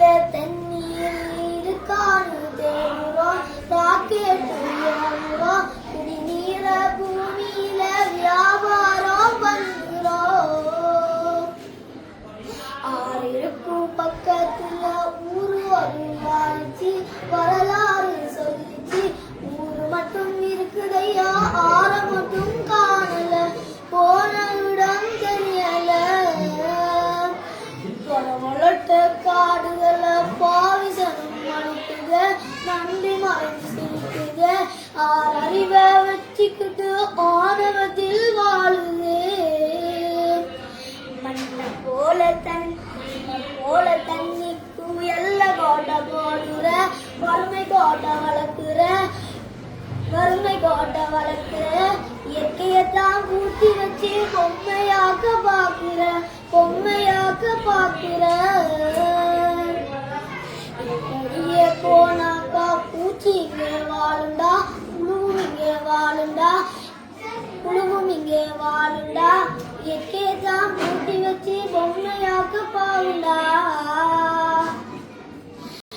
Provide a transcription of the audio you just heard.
பூமியில தண்ணீர் காணு தேடுறோம் ராக்கெட்டு ஏறுறோம் குடிநீர பூமியில வியாபாரம் பண்ணுறோம் ஆறிருக்கும் பக்கத்துல ஊரு வருவாச்சு வரலாறு சொல்லிச்சு ஊரு மட்டும் இருக்குதையா ஆற மட்டும் காணல போன இடம் தெரியல வளர்த்த காடுகளை பாவிசனம் அனுப்புக நன்றி மறைந்து சிரிக்குக அறிவை வச்சுக்கிட்டு ஆணவத்தில் வாழுது மண்ணை போல தண்ணிக்கு எல்ல கோட்டை போடுற வறுமை கோட்டை வளர்க்குற இயற்கையத்தான் கூட்டி வச்சு பொம்மையாக்க பாக்குற இப்படியே போனாக்கா பூச்சி இங்கே வாழுண்டா புழுவும் இங்கே வாழுண்டா இயற்கை